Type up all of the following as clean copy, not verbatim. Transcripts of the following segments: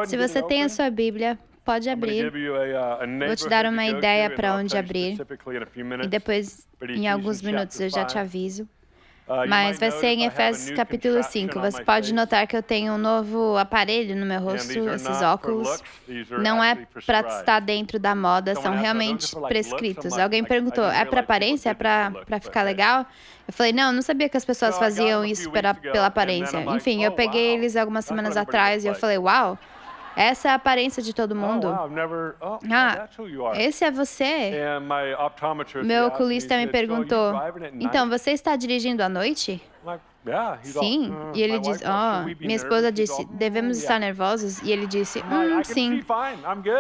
Se você tem a sua Bíblia, pode abrir. Vou te dar uma ideia para onde abrir. E depois, em alguns minutos, eu já te aviso. Mas vai ser em Efésios capítulo 5. Você pode notar que eu tenho um novo aparelho no meu rosto, esses óculos. Não é para estar dentro da moda, são realmente prescritos. Alguém perguntou, é para aparência? É para ficar legal? Eu falei, não sabia que as pessoas faziam isso pela aparência. Enfim, eu peguei eles algumas semanas atrás e eu falei, uau, essa é a aparência de todo mundo. Esse é você? Meu oculista me perguntou, então, você está dirigindo à noite? Sim. E ele disse, minha esposa disse, devemos estar nervosos? E ele disse, sim.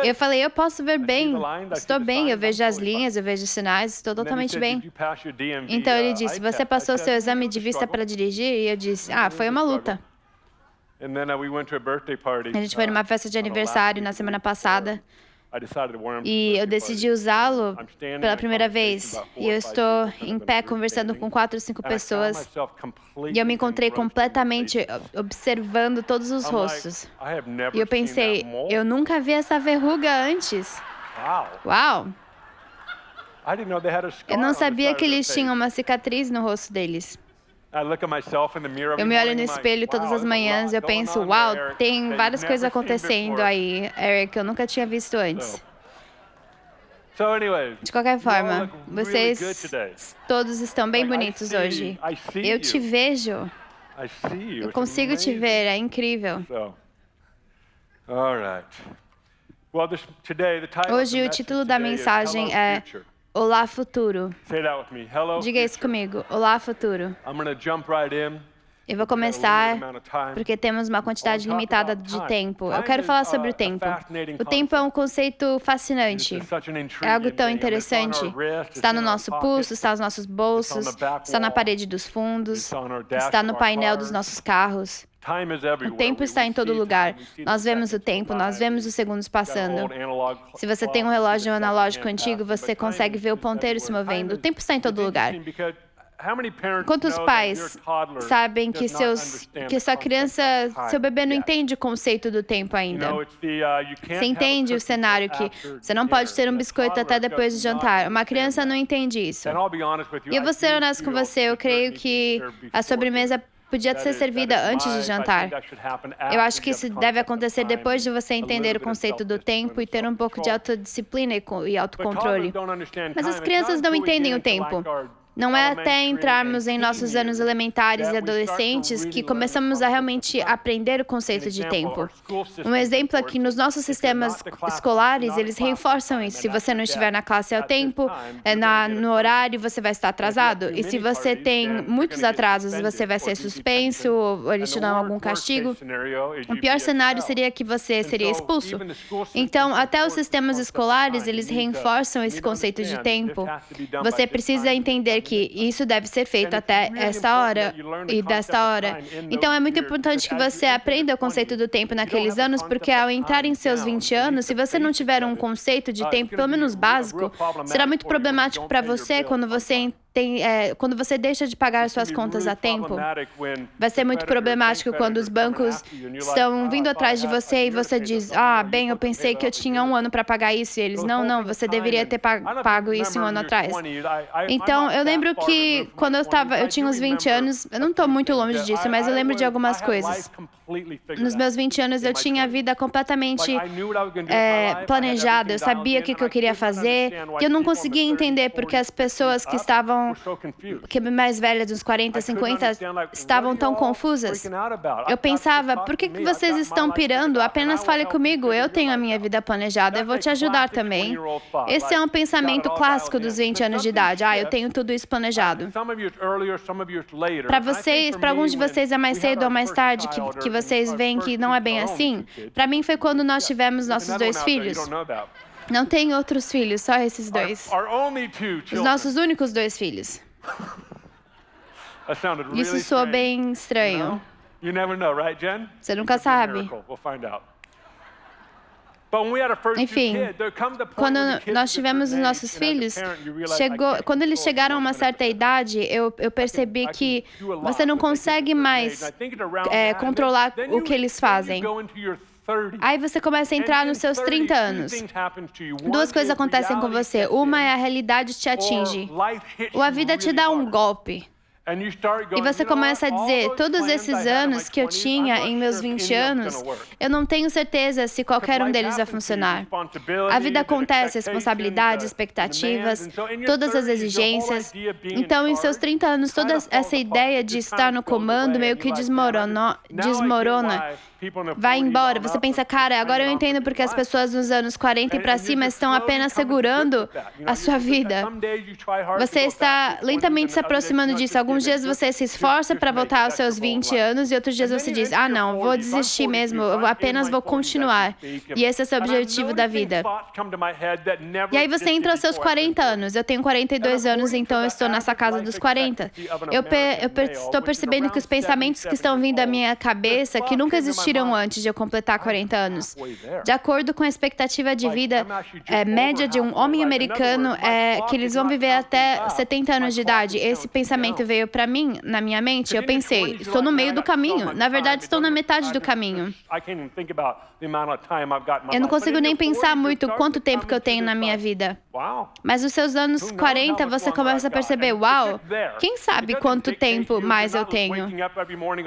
Eu falei, eu posso ver bem, estou bem, eu vejo as linhas, eu vejo os sinais, estou totalmente bem. Então ele disse, você passou seu exame de vista para dirigir? E eu disse, foi uma luta. A gente foi numa festa de aniversário na semana passada e eu decidi usá-lo pela primeira vez. E eu estou em pé conversando com 4 ou 5 pessoas e eu me encontrei completamente observando todos os rostos. E eu pensei, eu nunca vi essa verruga antes. Uau! Eu não sabia que eles tinham uma cicatriz no rosto deles. Eu me olho no espelho todas as manhãs e eu penso, uau, tem várias coisas acontecendo aí, Eric, eu nunca tinha visto antes. De qualquer forma, vocês todos estão bem bonitos hoje. Eu te vejo. Eu consigo te ver, é incrível. Hoje o título da mensagem é Olá, futuro. Diga isso comigo. Olá, futuro. Eu vou começar porque temos uma quantidade limitada de tempo. Eu quero falar sobre o tempo. O tempo é um conceito fascinante. É algo tão interessante. Está no nosso pulso, está nos nossos bolsos, está na parede dos fundos, está no painel dos nossos carros. O tempo está em todo lugar. Nós vemos o tempo, nós vemos os segundos passando. Se você tem um relógio analógico antigo, você consegue ver o ponteiro se movendo. O tempo está em todo lugar. Quantos pais sabem que sua criança, seu bebê não entende o conceito do tempo ainda? Você entende o cenário que você não pode ter um biscoito até depois do jantar. Uma criança não entende isso. E eu vou ser honesto com você, eu creio que a sobremesa podia ser servida antes de jantar. Eu acho que isso deve acontecer depois de você entender o conceito do tempo e ter um pouco de autodisciplina e autocontrole. Mas as crianças não entendem o tempo. Não é até entrarmos em nossos anos elementares e adolescentes que começamos a realmente aprender o conceito de tempo. Um exemplo é que nos nossos sistemas escolares, eles reforçam isso. Se você não estiver na classe ao tempo, no horário, você vai estar atrasado. E se você tem muitos atrasos, você vai ser suspenso ou eles te dão algum castigo. O pior cenário seria que você seria expulso. Então, até os sistemas escolares, eles reforçam esse conceito de tempo. Você precisa entender que isso deve ser feito até esta hora e desta hora. Então, é muito importante que você aprenda o conceito do tempo naqueles anos, porque ao entrar em seus 20 anos, se você não tiver um conceito de tempo, pelo menos básico, será muito problemático para você quando você deixa de pagar suas contas a tempo. Vai ser muito problemático quando os bancos estão vindo atrás de você e você diz, bem, eu pensei que eu tinha 1 ano para pagar isso. E eles, não, você deveria ter pago isso 1 ano atrás. Então, eu lembro que quando eu tinha uns 20 anos, eu não estou muito longe disso, mas eu lembro de algumas coisas. Nos meus 20 anos, eu tinha a vida completamente planejada. Eu sabia o que eu queria fazer. E eu não conseguia entender porque as pessoas que estavam mais velhas, uns 40, 50, estavam tão confusas. Eu pensava, por que vocês estão pirando? Apenas fale comigo, eu tenho a minha vida planejada, eu vou te ajudar também. Esse é um pensamento clássico dos 20 anos de idade. Eu tenho tudo isso planejado. Para alguns de vocês é mais cedo ou mais tarde que vocês veem que não é bem assim. Para mim foi quando nós tivemos nossos 2 filhos. Não tem outros filhos, só esses 2. Os nossos únicos 2 filhos. Isso soa bem estranho. Você nunca sabe. Enfim, quando nós tivemos os nossos filhos, quando eles chegaram a uma certa idade, eu percebi que você não consegue mais controlar o que eles fazem. Aí você começa a entrar nos seus 30 anos. Duas coisas acontecem com você. Uma é a realidade te atinge, ou a vida te dá um golpe. E você começa a dizer, todos esses anos que eu tinha em meus 20 anos, eu não tenho certeza se qualquer um deles vai funcionar. A vida acontece, responsabilidades, expectativas, todas as exigências. Então, em seus 30 anos, toda essa ideia de estar no comando meio que desmorona. Vai embora. Você pensa, cara, agora eu entendo porque as pessoas nos anos 40 e para cima estão apenas segurando a sua vida. Você está lentamente se aproximando disso. Alguns dias você se esforça para voltar aos seus 20 anos e outros dias você diz, não, vou desistir mesmo, eu apenas vou continuar. E esse é o seu objetivo da vida. E aí você entra aos seus 40 anos. Eu tenho 42 anos, então eu estou nessa casa dos 40. Eu estou percebendo que os pensamentos que estão vindo à minha cabeça, que nunca existiram antes de eu completar 40 anos. De acordo com a expectativa de vida média de um homem americano, é que eles vão viver até 70 anos de idade. Esse pensamento veio para mim, na minha mente, eu pensei, estou no meio do caminho. Na verdade, estou na metade do caminho. Eu não consigo nem pensar muito quanto tempo que eu tenho na minha vida. Mas nos seus anos 40, você começa a perceber, uau, quem sabe quanto tempo mais eu tenho?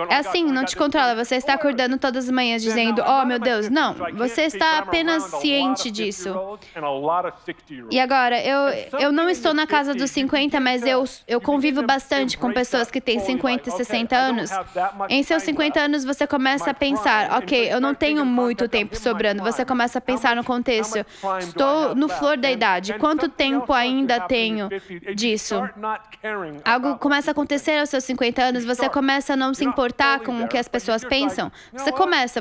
É assim, não te controla. Você está acordando todas as manhãs dizendo, oh meu Deus, não. Você está apenas ciente disso. E agora, eu não estou na casa dos 50, mas eu convivo bastante com pessoas que têm 50 e 60 anos. Em seus 50 anos, você começa a pensar, ok, eu não tenho muito tempo sobrando. Você começa a pensar no contexto. Estou no flor da idade. Quanto tempo ainda tenho disso? Algo começa a acontecer aos seus 50 anos, você começa a não se importar com o que as pessoas pensam.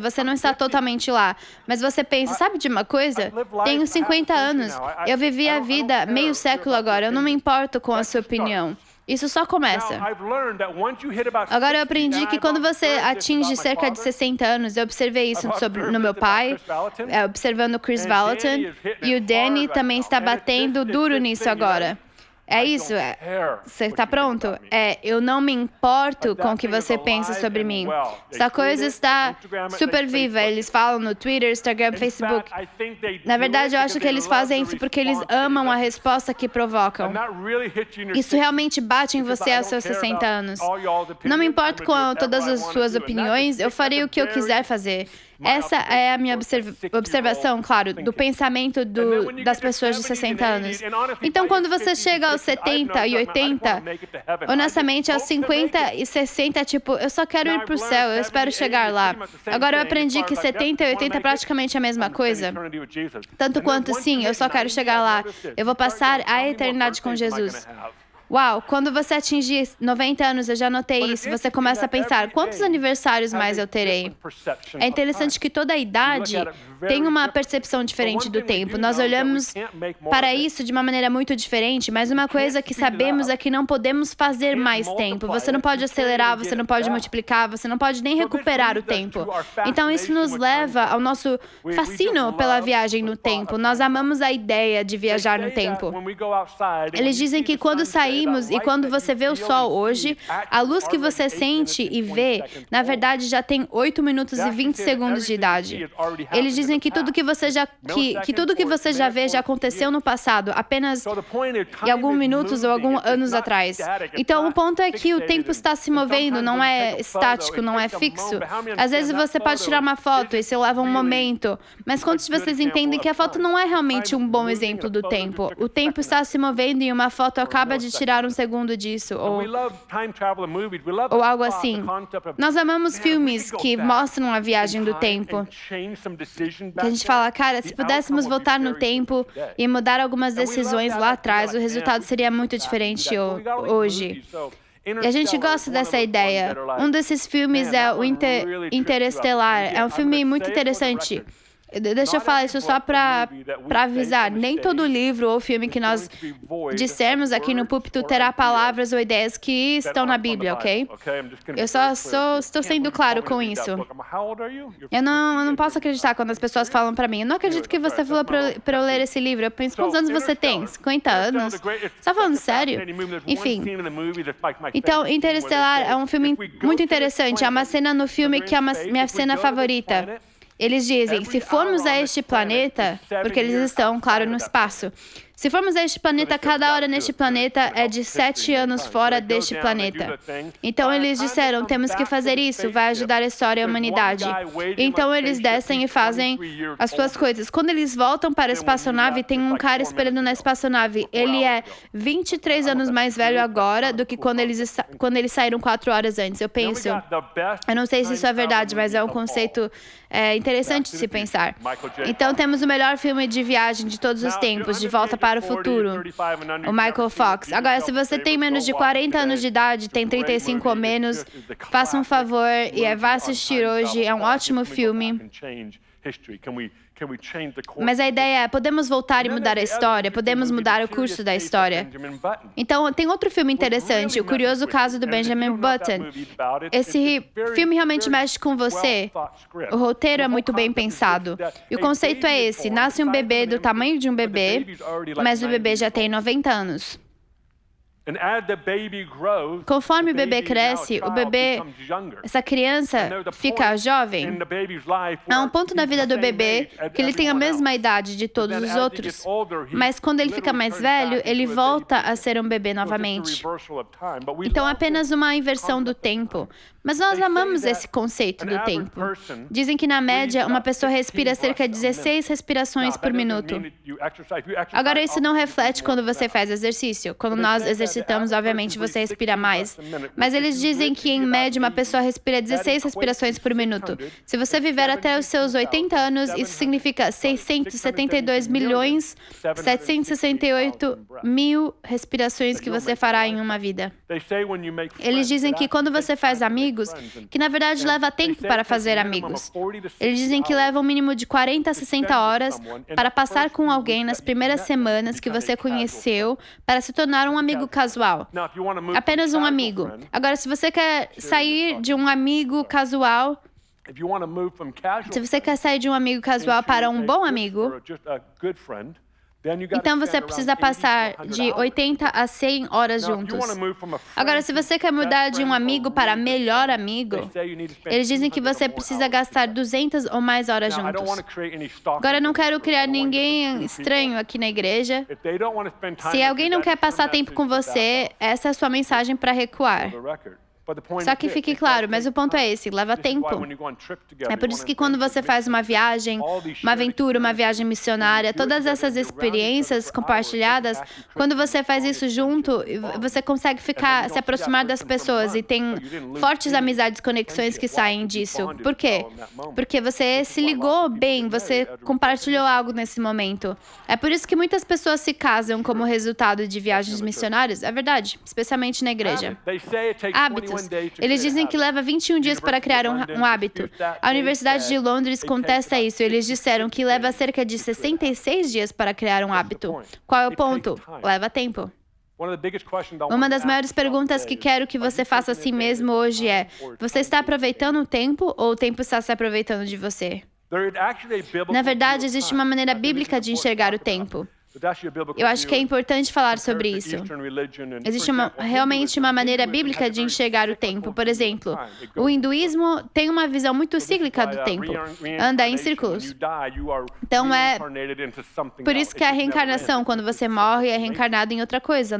Você não está totalmente lá. Mas você pensa, sabe de uma coisa? Tenho 50 anos. Eu vivi a vida meio século agora. Eu não me importo com a sua opinião. Isso só começa. Agora eu aprendi que quando você atinge cerca de 60 anos, eu observei isso no meu pai, observando o Chris Vallotton, e o Danny também está batendo duro nisso agora. É isso? Você está pronto? Eu não me importo com o que você pensa sobre mim. Essa coisa está super viva. Eles falam no Twitter, Instagram, Facebook. Na verdade, eu acho que eles fazem isso porque eles amam a resposta que provocam. Isso realmente bate em você aos seus 60 anos. Não me importo com todas as suas opiniões, eu farei o que eu quiser fazer. Essa é a minha observação, claro, do pensamento das pessoas de 60 anos. Então, quando você chega aos 70 e 80, honestamente, aos 50 e 60, tipo, eu só quero ir para o céu, eu espero chegar lá. Agora, eu aprendi que 70 e 80 é praticamente a mesma coisa. Tanto quanto, sim, eu só quero chegar lá. Eu vou passar a eternidade com Jesus. Uau, quando você atingir 90 anos, eu já notei isso, você começa a pensar, quantos aniversários mais eu terei? É interessante que toda idade tem uma percepção diferente do tempo. Nós olhamos para isso de uma maneira muito diferente, mas uma coisa que sabemos é que não podemos fazer mais tempo. Você não pode acelerar, você não pode multiplicar, você não pode nem recuperar o tempo. Então, isso nos leva ao nosso fascínio pela viagem no tempo. Nós amamos a ideia de viajar no tempo. Eles dizem que quando saímos e quando você vê o sol hoje, a luz que você sente e vê, na verdade, já tem 8 minutos e 20 segundos de idade. Eles dizem que tudo que você já vê já aconteceu no passado, apenas em alguns minutos ou alguns anos atrás. Então, o ponto é que o tempo está se movendo, não é estático, não é fixo. Às vezes você pode tirar uma foto e isso leva um momento, mas quantos de vocês entendem que a foto não é realmente um bom exemplo do tempo? O tempo está se movendo e uma foto acaba de tirar um segundo disso, ou algo assim. Nós amamos filmes que mostram a viagem do tempo. Que a gente fala, cara, se pudéssemos voltar no tempo e mudar algumas decisões lá atrás, o resultado seria muito diferente hoje. E a gente gosta dessa ideia. Um desses filmes é o Interestelar. É um filme muito interessante. Deixa eu falar isso só para avisar. Nem todo livro ou filme que nós dissermos aqui no púlpito terá palavras ou ideias que estão na Bíblia, ok? Eu só estou sendo claro com isso. Eu não posso acreditar quando as pessoas falam para mim, eu não acredito que você falou para eu ler esse livro. Eu penso, quantos anos você tem? 50 anos? Você está falando sério? Enfim. Então, Interestelar é um filme muito interessante. Há uma cena no filme que é a minha cena favorita. Eles dizem, se formos a este planeta, porque eles estão, claro, no espaço. Se formos a este planeta, cada hora neste planeta é de 7 anos fora deste planeta. Então eles disseram, temos que fazer isso, vai ajudar a história e a humanidade. Então eles descem e fazem as suas coisas. Quando eles voltam para a espaçonave, tem um cara esperando na espaçonave. Ele é 23 anos mais velho agora do que quando eles saíram 4 horas antes. Eu penso, eu não sei se isso é verdade, mas é um conceito interessante de se pensar. Então temos o melhor filme de viagem de todos os tempos, De Volta para o Futuro, o Michael Fox. Agora, se você tem menos de 40 anos de idade, tem 35 ou menos, faça um favor e vá assistir hoje, é um ótimo filme. Mas a ideia é, podemos voltar e mudar a história, podemos mudar o curso da história. Então, tem outro filme interessante, O Curioso Caso do Benjamin Button. Esse filme realmente mexe com você. O roteiro é muito bem pensado. E o conceito é esse, nasce um bebê do tamanho de um bebê, mas o bebê já tem 90 anos. Conforme o bebê cresce, essa criança fica jovem. Há um ponto na vida do bebê que ele tem a mesma idade de todos os outros, mas quando ele fica mais velho, ele volta a ser um bebê novamente. Então, é apenas uma inversão do tempo. Mas nós amamos esse conceito do tempo. Dizem que, na média, uma pessoa respira cerca de 16 respirações por minuto. Agora, isso não reflete quando você faz exercício. Quando nós exercitamos, obviamente, você respira mais. Mas eles dizem que, em média, uma pessoa respira 16 respirações por minuto. Se você viver até os seus 80 anos, isso significa 672.768.000 respirações que você fará em uma vida. Eles dizem que quando você faz amigos, que na verdade leva tempo para fazer amigos. Eles dizem que leva um mínimo de 40 a 60 horas para passar com alguém nas primeiras semanas que você conheceu para se tornar um amigo casual. Apenas um amigo. Agora, se você quer sair de um amigo casual, para um bom amigo, então você precisa passar de 80 a 100 horas juntos. Agora, se você quer mudar de um amigo para melhor amigo, eles dizem que você precisa gastar 200 ou mais horas juntos. Agora, eu não quero criar ninguém estranho aqui na igreja. Se alguém não quer passar tempo com você, essa é a sua mensagem para recuar. Só que fique claro, mas o ponto é esse, leva tempo. É por isso que quando você faz uma viagem, uma aventura, uma viagem missionária, todas essas experiências compartilhadas, quando você faz isso junto, você consegue se aproximar das pessoas e tem fortes amizades, conexões que saem disso. Por quê? Porque você se ligou bem, você compartilhou algo nesse momento. É por isso que muitas pessoas se casam como resultado de viagens missionárias, é verdade, especialmente na igreja. Hábitos. Eles dizem que leva 21 dias para criar um hábito. A Universidade de Londres contesta isso. Eles disseram que leva cerca de 66 dias para criar um hábito. Qual é o ponto? Leva tempo. Uma das maiores perguntas que quero que você faça a si mesmo hoje é: você está aproveitando o tempo ou o tempo está se aproveitando de você? Na verdade, existe uma maneira bíblica de enxergar o tempo. Eu acho que é importante falar sobre isso. Existe realmente uma maneira bíblica de enxergar o tempo. Por exemplo, o hinduísmo tem uma visão muito cíclica do tempo. Anda em círculos. Então, é por isso que a reencarnação, quando você morre, é reencarnado em outra coisa.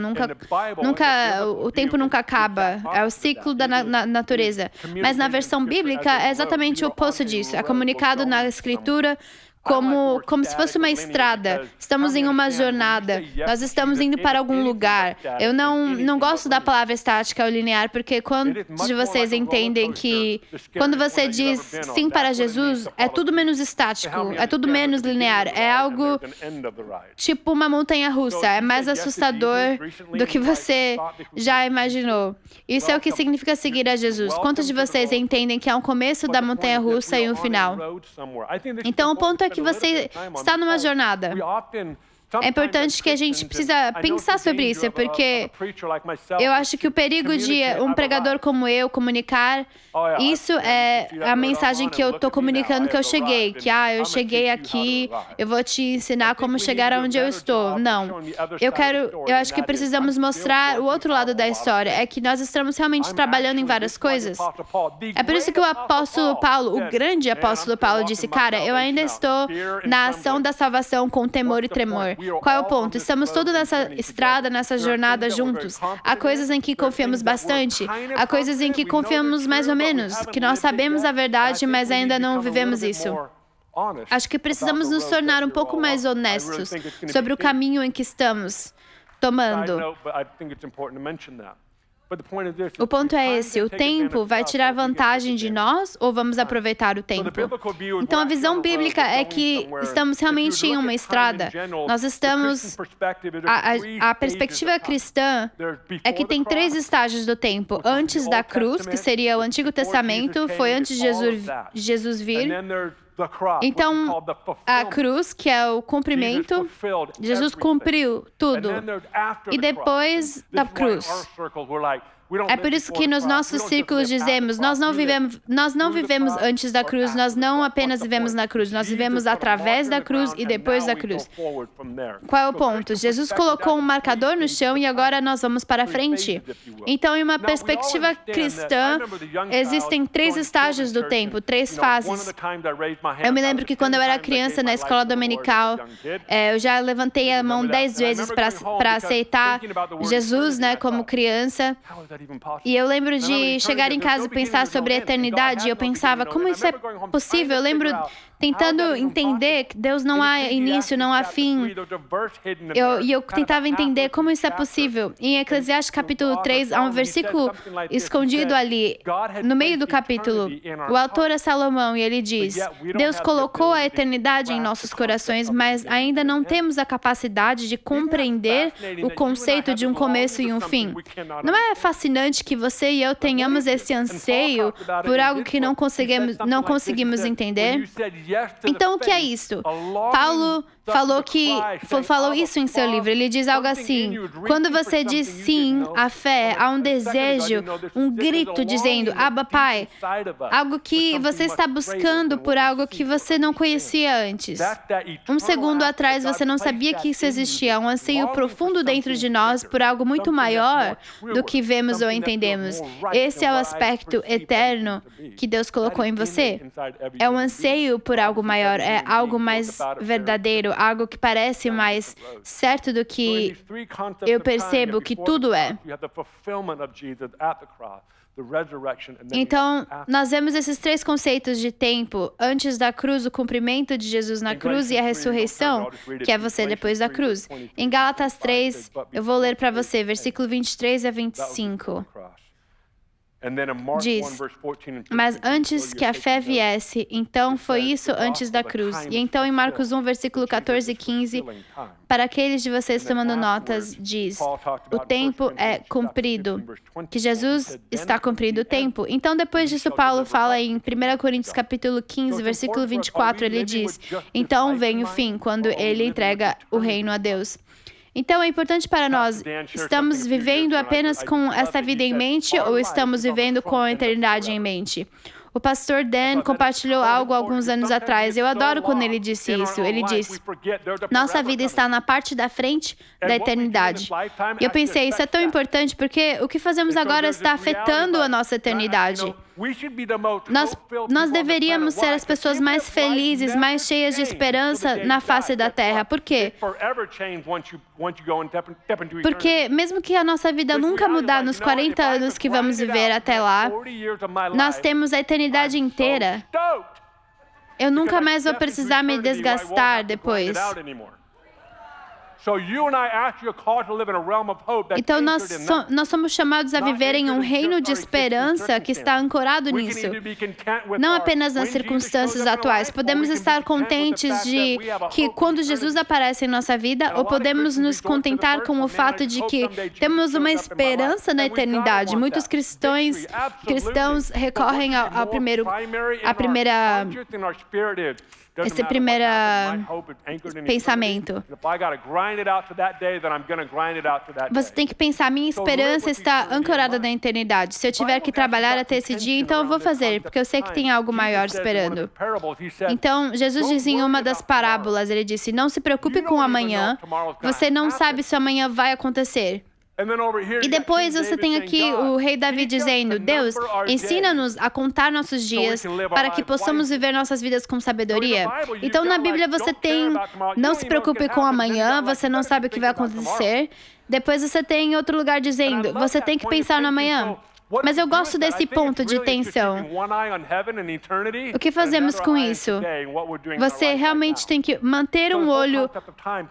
O tempo nunca acaba. É o ciclo da natureza. Mas na versão bíblica, é exatamente o oposto disso. É comunicado na Escritura como se fosse uma estrada. Estamos em uma jornada. Nós estamos indo para algum lugar. Eu não gosto da palavra estática ou linear, porque quando vocês entendem que quando você diz sim para Jesus, é tudo menos estático, é tudo menos linear. É algo tipo uma montanha-russa. É mais assustador do que você já imaginou. Isso é o que significa seguir a Jesus. Quantos de vocês entendem que há um começo da montanha-russa e um final? Então, o ponto que você está numa jornada. É importante que a gente precisa pensar sobre isso, porque eu acho que o perigo de um pregador como eu comunicar, isso é a mensagem que eu estou comunicando que eu cheguei, que eu cheguei aqui, eu vou te ensinar como chegar aonde eu estou. Não, eu acho que precisamos mostrar o outro lado da história, é que nós estamos realmente trabalhando em várias coisas. É por isso que o apóstolo Paulo, o grande apóstolo Paulo, disse, cara, eu ainda estou na ação da salvação com temor e tremor. Qual é o ponto? Estamos todos nessa estrada, nessa jornada juntos. Há coisas em que confiamos bastante, há coisas em que confiamos mais ou menos, que nós sabemos a verdade, mas ainda não vivemos isso. Acho que precisamos nos tornar um pouco mais honestos sobre o caminho em que estamos tomando. O ponto é esse, o tempo vai tirar vantagem de nós ou vamos aproveitar o tempo? Então a visão bíblica é que estamos realmente em uma estrada. Nós estamos... A perspectiva cristã é que tem 3 estágios do tempo. Antes da cruz, que seria o Antigo Testamento, foi antes de Jesus vir. Então, a cruz, que é o cumprimento, Jesus cumpriu tudo. E depois da cruz. É por isso que nos nossos círculos dizemos, nós não vivemos antes da cruz, nós não apenas vivemos na cruz, nós vivemos através da cruz e depois da cruz. Qual é o ponto? Jesus colocou um marcador no chão e agora nós vamos para frente. Então, em uma perspectiva cristã, existem 3 estágios do tempo, 3 fases. Eu me lembro que quando eu era criança na escola dominical, eu já levantei a mão 10 vezes para aceitar Jesus, né, como criança. E eu lembro de chegar em casa e pensar sobre a eternidade, e eu pensava, como isso é possível? Eu lembro tentando entender que Deus não há início, não há fim. E eu tentava entender como isso é possível. Em Eclesiastes capítulo 3, há um versículo escondido ali, no meio do capítulo. O autor é Salomão, e ele diz, Deus colocou a eternidade em nossos corações, mas ainda não temos a capacidade de compreender o conceito de um começo e um fim. Não é fascinante que você e eu tenhamos esse anseio por algo que não conseguimos entender? Então, o que é isso? Paulo falou isso em seu livro. Ele diz algo assim, quando você diz sim à fé, há um desejo, um grito dizendo, Abba, Pai, algo que você está buscando por algo que você não conhecia antes. Um segundo atrás, você não sabia que isso existia, um anseio profundo dentro de nós por algo muito maior do que vemos ou entendemos. Esse é o aspecto eterno que Deus colocou em você. É um anseio por algo maior, é algo mais verdadeiro, algo que parece mais certo do que eu percebo que tudo é. Então, nós vemos esses 3 conceitos de tempo, antes da cruz, o cumprimento de Jesus na cruz e a ressurreição, que é você depois da cruz. Em Gálatas 3, eu vou ler para você, versículo 23 a 25. Diz, mas antes que a fé viesse, então foi isso antes da cruz. E então em Marcos 1, versículo 14 e 15, para aqueles de vocês tomando notas, diz, o tempo é cumprido, que Jesus está cumprindo o tempo. Então depois disso Paulo fala em 1 Coríntios capítulo 15, versículo 24, ele diz, então vem o fim, quando ele entrega o reino a Deus. Então, é importante para nós, estamos vivendo apenas com esta vida em mente ou estamos vivendo com a eternidade em mente? O pastor Dan compartilhou algo alguns anos atrás. Eu adoro quando ele disse isso. Ele disse, nossa vida está na parte da frente da eternidade. E eu pensei, isso é tão importante porque o que fazemos agora está afetando a nossa eternidade. Nós deveríamos ser as pessoas mais felizes, mais cheias de esperança na face da terra. Por quê? Porque mesmo que a nossa vida nunca mudar nos 40 anos que vamos viver até lá, nós temos a eternidade inteira. Eu nunca mais vou precisar me desgastar depois. Então, nós somos chamados a viver em um reino de esperança que está ancorado nisso. Não apenas nas circunstâncias atuais. Podemos estar contentes de que quando Jesus aparece em nossa vida, ou podemos nos contentar com o fato de que temos uma esperança na eternidade. Muitos cristãos recorrem à primeira esse primeiro pensamento. Você tem que pensar, minha esperança está ancorada na eternidade. Se eu tiver que trabalhar até esse dia, então eu vou fazer, porque eu sei que tem algo maior esperando. Então, Jesus diz em uma das parábolas, ele disse, não se preocupe com o amanhã, você não sabe se amanhã vai acontecer. E depois você tem aqui o rei Davi dizendo, Deus, ensina-nos a contar nossos dias para que possamos viver nossas vidas com sabedoria. Então na Bíblia você tem, não se preocupe com amanhã, você não sabe o que vai acontecer. Depois você tem em outro lugar dizendo, você tem que pensar no amanhã. Mas eu gosto desse ponto de tensão. O que fazemos com isso? Você realmente tem que manter um olho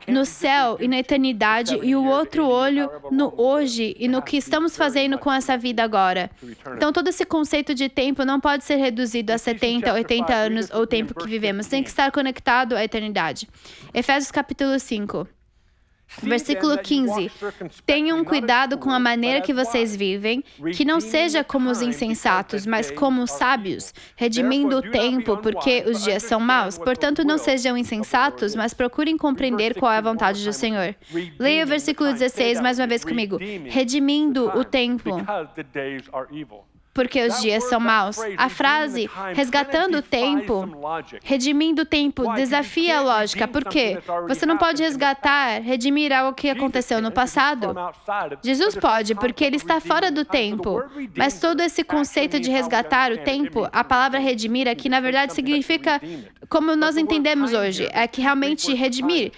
no céu e na eternidade e o outro olho no hoje e no que estamos fazendo com essa vida agora. Então, todo esse conceito de tempo não pode ser reduzido a 70, 80 anos ou o tempo que vivemos. Tem que estar conectado à eternidade. Efésios capítulo 5. Versículo 15. Tenham cuidado com a maneira que vocês vivem, que não seja como os insensatos, mas como os sábios, redimindo o tempo, porque os dias são maus. Portanto, não sejam insensatos, mas procurem compreender qual é a vontade do Senhor. Leia o versículo 16 mais uma vez comigo. Redimindo o tempo, porque os dias são maus. A frase, resgatando o tempo, redimindo o tempo, desafia a lógica. Por quê? Você não pode resgatar, redimir algo que aconteceu no passado. Jesus pode, porque ele está fora do tempo. Mas todo esse conceito de resgatar o tempo, a palavra redimir aqui, na verdade, significa, como nós entendemos hoje, é que realmente redimir.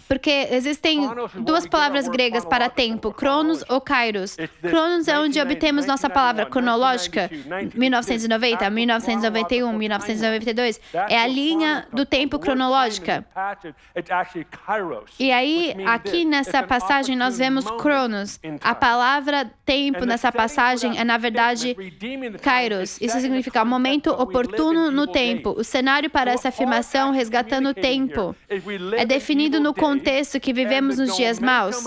Porque existem duas palavras gregas para tempo, cronos ou kairos. Cronos é onde obtemos nossa palavra cronológica, 1990, 1991, 1992. É a linha do tempo cronológica. E aí, aqui nessa passagem, nós vemos cronos. A palavra tempo nessa passagem é, na verdade, kairos. Isso significa o momento oportuno no tempo. O cenário para essa afirmação, resgatando o tempo, é definido no contexto que vivemos nos dias maus.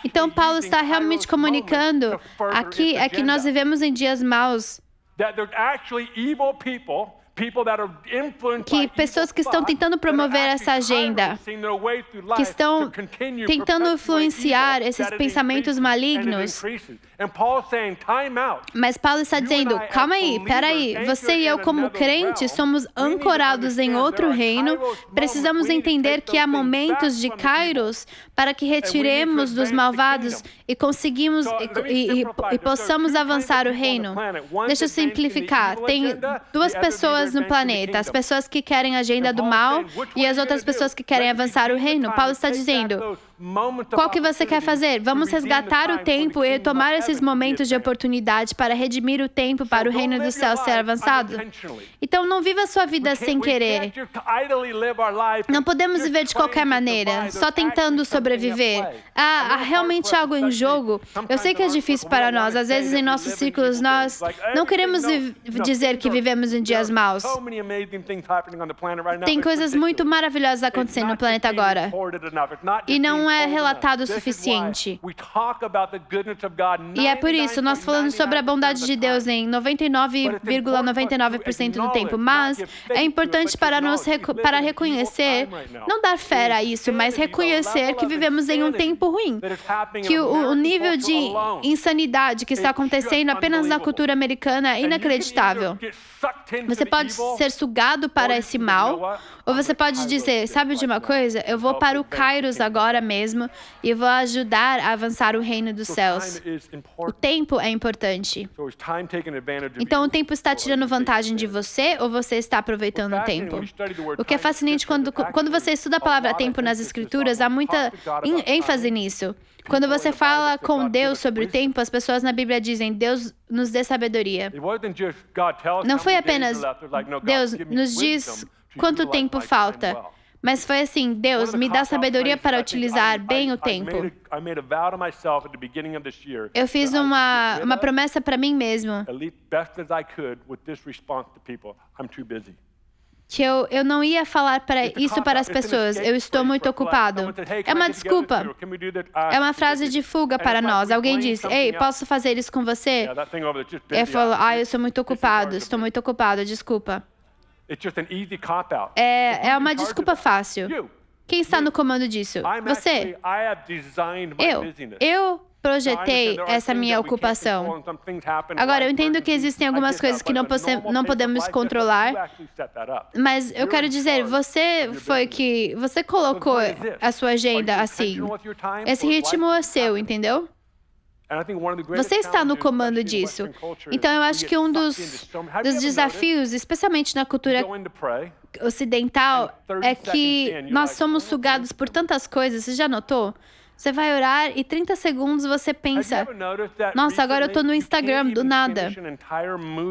Então, Paulo está realmente comunicando aqui é que nós vivemos em dias maus. Que pessoas que estão tentando promover essa agenda, que estão tentando influenciar esses pensamentos malignos. Mas Paulo está dizendo, calma aí, peraí, você e eu como crentes somos ancorados em outro reino, precisamos entender que há momentos de kairos para que retiremos dos malvados e conseguimos e possamos avançar o reino. Deixa eu simplificar, tem duas pessoas no planeta, as pessoas que querem a agenda do mal e as outras pessoas que querem avançar o reino. Paulo está dizendo, qual que você quer fazer? Vamos resgatar o tempo e tomar esses momentos de oportunidade para redimir o tempo para o reino dos céus ser avançado. Então, não viva a sua vida sem querer. Não podemos viver de qualquer maneira, só tentando sobreviver. Há realmente algo em jogo. Eu sei que é difícil para nós. Às vezes, em nossos círculos, nós não queremos dizer que vivemos em dias maus. Tem coisas muito maravilhosas acontecendo no planeta agora. E não é relatado o suficiente. E é por isso, nós falamos sobre a bondade de Deus em 99,99% do tempo. Mas é importante para nós para reconhecer, não dar fé a isso, mas reconhecer que vivemos em um tempo ruim. Que o nível de insanidade que está acontecendo apenas na cultura americana é inacreditável. Você pode ser sugado para esse mal, ou você pode dizer, sabe de uma coisa? Eu vou para o Kairos agora mesmo e vou ajudar a avançar o reino dos céus. O tempo é importante. Então, o tempo está tirando vantagem de você ou você está aproveitando o tempo? O que é fascinante, quando você estuda a palavra tempo nas Escrituras, há muita ênfase nisso. Quando você fala com Deus sobre o tempo, as pessoas na Bíblia dizem, Deus nos dê sabedoria. Não foi apenas, Deus nos diz quanto tempo falta. Mas foi assim, Deus, me dá sabedoria para utilizar bem o tempo. Eu fiz uma promessa para mim mesmo. que eu não ia falar isso para as pessoas. Eu estou muito ocupado. É uma desculpa. É uma frase de fuga para nós. Alguém diz, ei, posso fazer isso com você? Eu falo, eu sou muito ocupado, estou muito ocupado, desculpa. É uma desculpa fácil. Quem está no comando disso? Você. Eu projetei essa minha ocupação. Agora, eu entendo que existem algumas coisas que não podemos controlar, mas eu quero dizer, você colocou a sua agenda assim. Esse ritmo é seu, entendeu? Você está no comando disso. Então, eu acho que um dos desafios, especialmente na cultura ocidental, é que nós somos sugados por tantas coisas. Você já notou? Você vai orar e 30 segundos você pensa, nossa, agora eu estou no Instagram, do nada.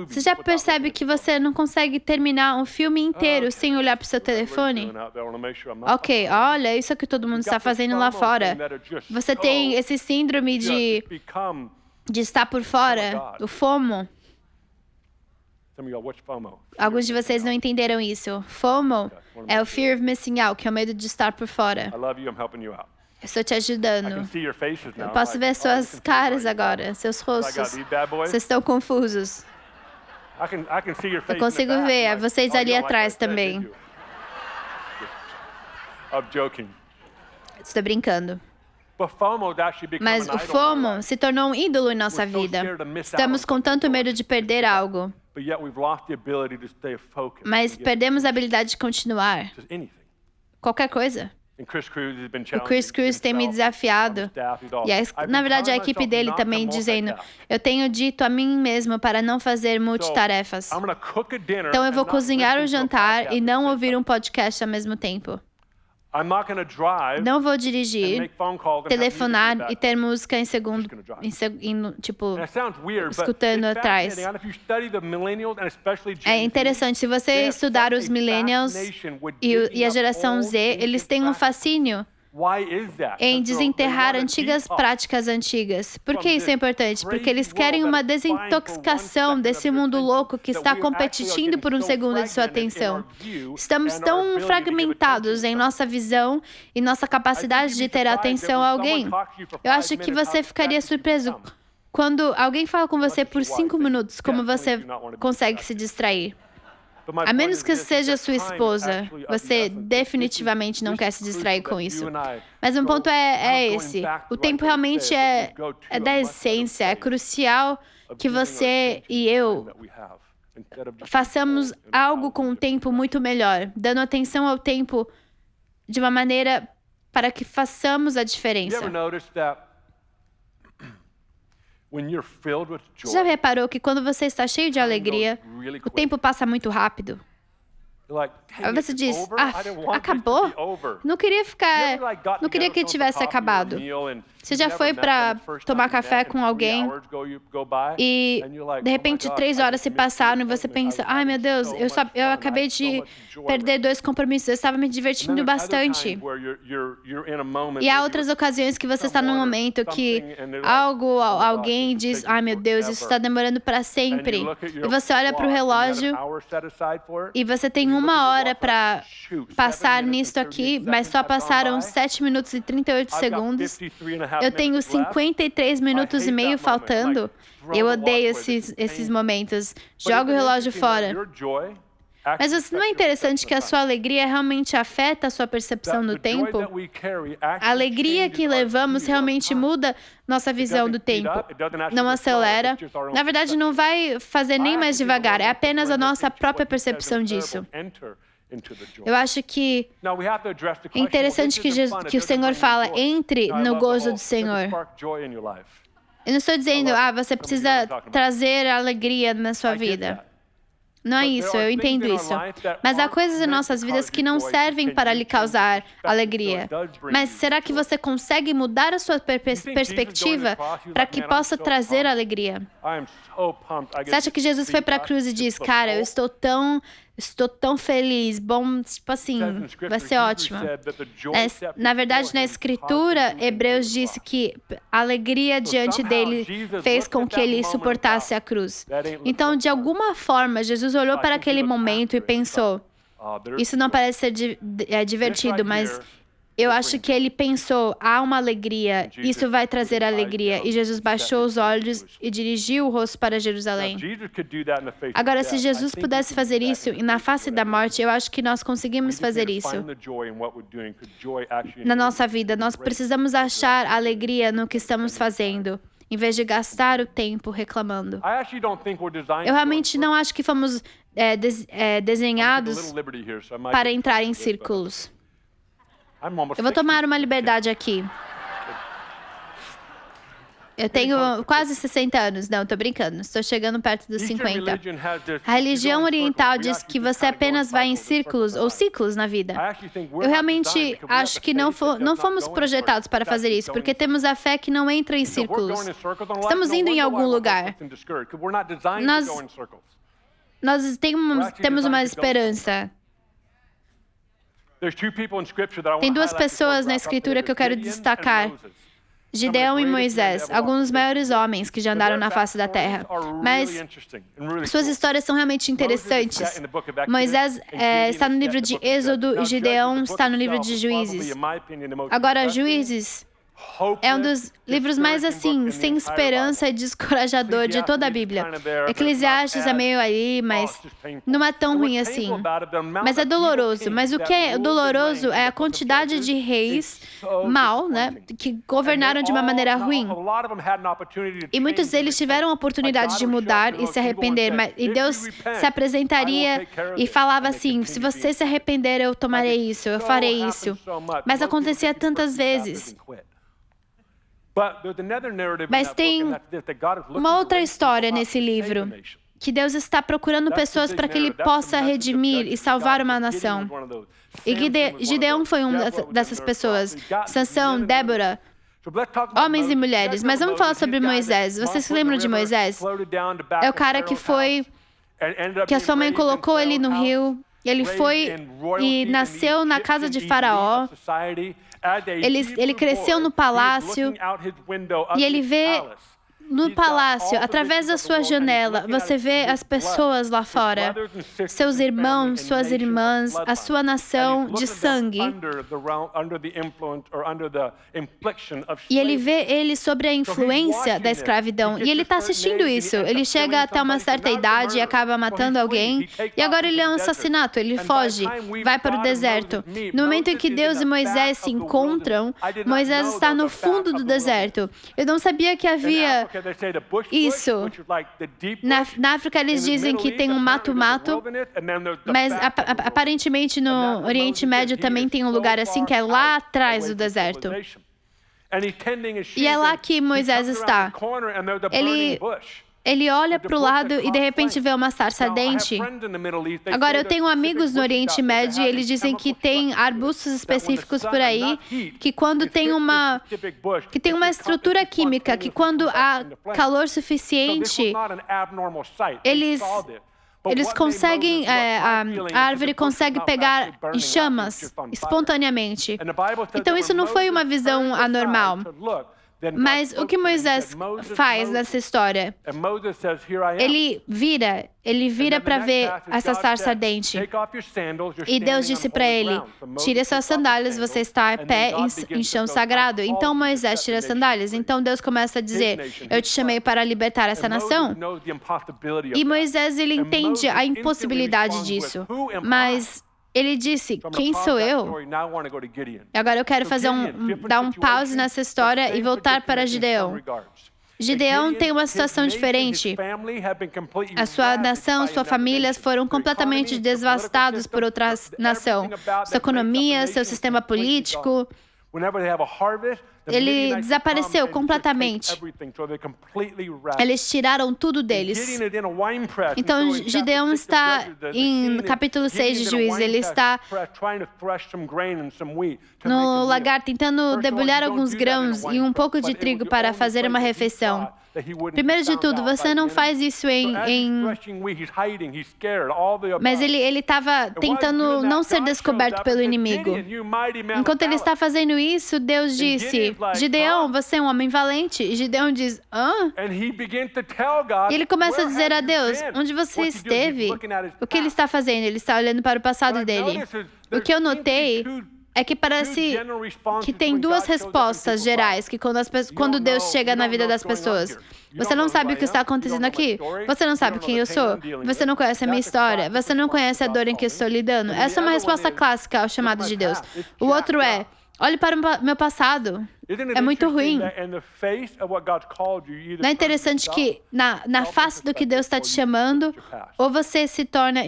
Você já percebe que você não consegue terminar um filme inteiro sem olhar para o seu telefone? Ok, olha, isso é o que todo mundo está fazendo lá fora. Você tem esse síndrome de estar por fora, o FOMO. Alguns de vocês não entenderam isso. FOMO é o Fear of Missing Out, que é o medo de estar por fora. Eu estou te ajudando. Eu posso ver suas caras agora, seus rostos. Vocês estão confusos. Eu consigo ver vocês ali atrás também. Estou brincando. Mas o FOMO se tornou um ídolo em nossa vida. Estamos com tanto medo de perder algo. Mas perdemos a habilidade de continuar. Qualquer coisa. O Chris Cruz tem me desafiado. E na verdade a equipe dele também dizendo, eu tenho dito a mim mesmo para não fazer multitarefas. Então eu vou cozinhar o jantar e não ouvir um podcast ao mesmo tempo. Não vou dirigir, telefonar e ter música em segundo, tipo, escutando atrás. É interessante, se você estudar os millennials e a geração Z, eles têm um fascínio em desenterrar antigas práticas antigas. Por que isso é importante? Porque eles querem uma desintoxicação desse mundo louco que está competindo por um segundo de sua atenção. Estamos tão fragmentados em nossa visão e nossa capacidade de ter atenção a alguém. Eu acho que você ficaria surpreso quando alguém fala com você por 5 minutos, como você consegue se distrair. A menos que seja sua esposa, você definitivamente não quer se distrair com isso. Mas um ponto é esse. O tempo realmente é da essência. É crucial que você e eu façamos algo com o tempo muito melhor, dando atenção ao tempo de uma maneira para que façamos a diferença. Já reparou que quando você está cheio de alegria, o tempo passa muito rápido? Aí você diz, acabou? Não queria que tivesse acabado. Você já foi para tomar café com alguém e, de repente, 3 horas se passaram e você pensa, ai meu Deus, eu acabei de perder 2 compromissos, eu estava me divertindo bastante. E há outras ocasiões que você está num momento que alguém diz, ai meu Deus, isso está demorando para sempre. E você olha para o relógio e você tem 1 hora para passar nisto aqui, mas só passaram 7 minutos e 38 segundos. Eu tenho 53 minutos e meio faltando. Eu odeio esses momentos. Jogo o relógio fora. Mas não é interessante que a sua alegria realmente afeta a sua percepção do tempo? A alegria que levamos realmente muda nossa visão do tempo. Não acelera. Na verdade, não vai fazer nem mais devagar. É apenas a nossa própria percepção disso. Eu acho que é interessante que o Senhor fala, entre no gozo do Senhor. Eu não estou dizendo, você precisa trazer alegria na sua vida. Não é isso, eu entendo isso. Mas há coisas em nossas vidas que não servem para lhe causar alegria. Mas será que você consegue mudar a sua perspectiva para que possa trazer alegria? Você acha que Jesus foi para a cruz e disse, cara, eu estou tão feliz, bom, tipo assim, vai ser ótimo. Na verdade, na Escritura, Hebreus disse que a alegria diante dele fez com que ele suportasse a cruz. Então, de alguma forma, Jesus olhou para aquele momento e pensou, Isso não parece ser divertido, mas eu acho que ele pensou, há uma alegria, isso vai trazer alegria. E Jesus baixou os olhos e dirigiu o rosto para Jerusalém. Agora, se Jesus pudesse fazer isso na face da morte, eu acho que nós conseguimos fazer isso na nossa vida. Nós precisamos achar alegria no que estamos fazendo, em vez de gastar o tempo reclamando. Eu realmente não acho que fomos desenhados para entrar em círculos. Eu vou tomar uma liberdade aqui. Eu tenho quase 60 anos. Não, estou brincando. Estou chegando perto dos 50. A religião oriental diz que você apenas vai em círculos ou ciclos na vida. Eu realmente acho que não fomos projetados para fazer isso, porque temos a fé que não entra em círculos. Estamos indo em algum lugar. Nós temos uma esperança. Tem duas pessoas na Escritura que eu quero destacar. Gideão e Moisés, alguns dos maiores homens que já andaram na face da terra. Mas suas histórias são realmente interessantes. Moisés está no livro de Êxodo e Gideão está no livro de Juízes. Agora, Juízes é um dos livros mais assim, sem esperança e descorajador de toda a Bíblia. Eclesiastes é meio ali, mas não é tão ruim assim. Mas é doloroso. Mas o que é doloroso é a quantidade de reis mal, né, que governaram de uma maneira ruim. E muitos deles tiveram a oportunidade de mudar e se arrepender. E Deus se apresentaria e falava assim, se você se arrepender, eu tomarei isso, eu farei isso. Mas acontecia tantas vezes. Mas tem uma outra história nesse livro, que Deus está procurando pessoas para que Ele possa redimir e salvar uma nação. E Gideão foi uma dessas pessoas. Sansão, Débora, homens e mulheres. Mas vamos falar sobre Moisés. Vocês se lembram de Moisés? É o cara que a sua mãe colocou ele no rio. Ele foi e nasceu na casa de Faraó. Ele cresceu no palácio e ele vê no palácio, através da sua janela, você vê as pessoas lá fora, seus irmãos, suas irmãs, a sua nação de sangue. E ele vê ele sobre a influência da escravidão. E ele está assistindo isso. Ele chega até uma certa idade e acaba matando alguém. E agora ele é um assassinato. Ele foge, vai para o deserto. No momento em que Deus e Moisés se encontram, Moisés está no fundo do deserto. Eu não sabia que havia isso. Na África eles dizem que tem um mato-mato, mas aparentemente no Oriente Médio também tem um lugar assim que é lá atrás do deserto. E é lá que Moisés está. Ele olha para o lado e de repente vê uma sarça ardente. Agora, eu tenho amigos no Oriente Médio e eles dizem que tem arbustos específicos por aí que quando tem uma estrutura química, que quando há calor suficiente, eles conseguem, a árvore consegue pegar em chamas espontaneamente. Então, isso não foi uma visão anormal. Mas o que Moisés faz nessa história? Ele vira para ver essa sarça ardente. E Deus disse para ele, tire suas sandálias, você está a pé em chão sagrado. Então Moisés tira as sandálias. Então Deus começa a dizer, eu te chamei para libertar essa nação. E Moisés, ele entende a impossibilidade disso. Mas ele disse, quem sou eu? Agora eu quero dar um pause nessa história e voltar para Gideão. Gideão tem uma situação diferente. A sua nação, sua família foram completamente devastados por outra nação. Sua economia, seu sistema político. Ele desapareceu completamente. Eles tiraram tudo deles. Então, Gideão está em capítulo 6 de Juízes. Ele está no lagar tentando debulhar alguns grãos e um pouco de trigo para fazer uma refeição. Primeiro de tudo, você não faz isso Mas ele estava tentando não ser descoberto pelo inimigo. Enquanto ele está fazendo isso, Deus disse, Gideão, você é um homem valente. E Gideão diz, hã? E ele começa a dizer a Deus, onde você esteve? O que ele está fazendo? Ele está olhando para o passado dele. O que eu notei é que parece que tem duas respostas gerais, que quando Deus chega na vida das pessoas. Você não sabe o que está acontecendo aqui. Você não sabe quem eu sou. Você não conhece a minha história. Você não conhece a dor em que estou lidando. Essa é uma resposta clássica ao chamado de Deus. O outro é, olhe para o meu passado. É muito ruim. Não é interessante que na face do que Deus está te chamando, ou você se torna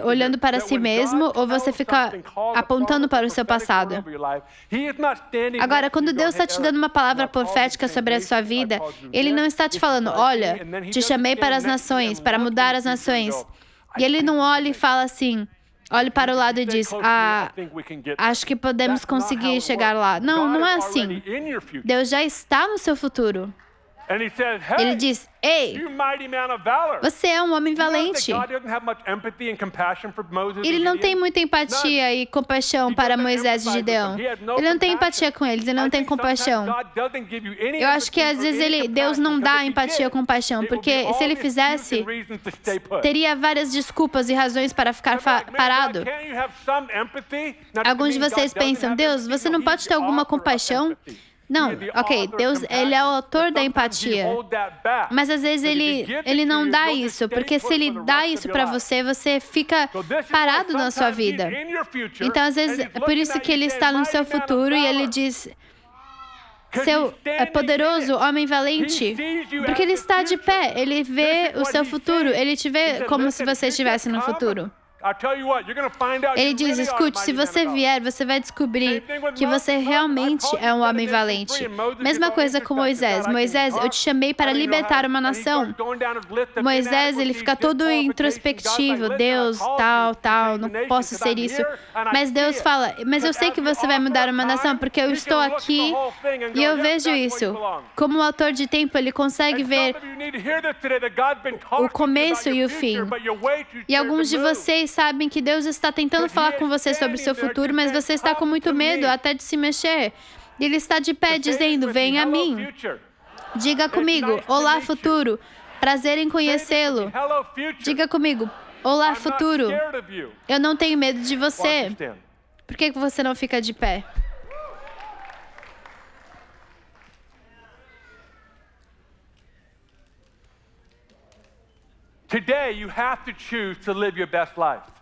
olhando para si mesmo, ou você fica apontando para o seu passado. Agora, quando Deus está te dando uma palavra profética sobre a sua vida, Ele não está te falando, olha, te chamei para as nações, para mudar as nações. E Ele não olha e fala assim, olhe para o lado e diz, acho que podemos conseguir chegar lá. Não, não é assim. Deus já está no seu futuro. Ele diz, ei, você é um homem valente. Ele não tem muita empatia e compaixão para Moisés e Gideão. Ele não tem empatia com eles, ele não tem compaixão. Eu acho que às vezes Deus não dá empatia ou compaixão, porque se ele fizesse, teria várias desculpas e razões para ficar parado. Alguns de vocês pensam, Deus, você não pode ter alguma compaixão? Não, ok, Deus, Ele é o autor da empatia, mas às vezes Ele não dá isso, porque se Ele dá isso para você, você fica parado na sua vida. Então, às vezes, é por isso que Ele está no seu futuro e Ele diz, seu poderoso homem valente, porque Ele está de pé, Ele vê o seu futuro, Ele te vê como se você estivesse no futuro. Ele diz, escute, se você vier, você vai descobrir que você realmente é um homem valente. Mesma coisa com Moisés. Moisés, eu te chamei para libertar uma nação. Moisés, ele fica todo introspectivo. Deus, tal, não posso ser isso. Mas Deus fala, mas eu sei que você vai mudar uma nação, porque eu estou aqui e eu vejo isso. Como o autor de tempo, ele consegue ver o começo e o fim. E alguns de vocês sabem que Deus está tentando falar com você sobre o seu futuro, mas você está com muito medo até de se mexer. Ele está de pé dizendo, venha a mim. Diga comigo, olá futuro, prazer em conhecê-lo. Diga comigo, olá futuro, eu não tenho medo de você. Por que você não fica de pé?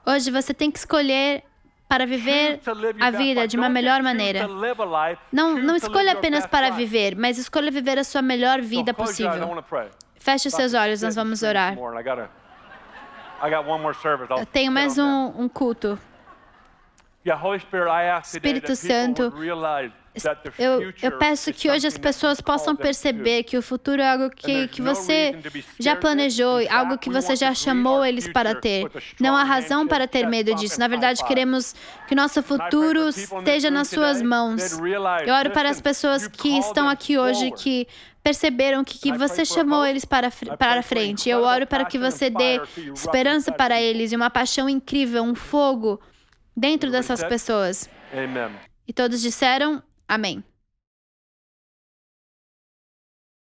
Hoje você tem que escolher para viver a vida de uma melhor maneira. Não escolha apenas para viver, mas escolha viver a sua melhor vida possível. Feche os seus olhos, nós vamos orar. Eu tenho mais um culto. Espírito Santo, eu peço que hoje as pessoas possam perceber que o futuro é algo que você já planejou, algo que você já chamou eles para ter. Não há razão para ter medo disso. Na verdade, queremos que nosso futuro esteja nas suas mãos. Eu oro para as pessoas que estão aqui hoje, que perceberam que você chamou eles para frente. Eu oro para que você dê esperança para eles e uma paixão incrível, um fogo dentro dessas pessoas. E todos disseram, amém.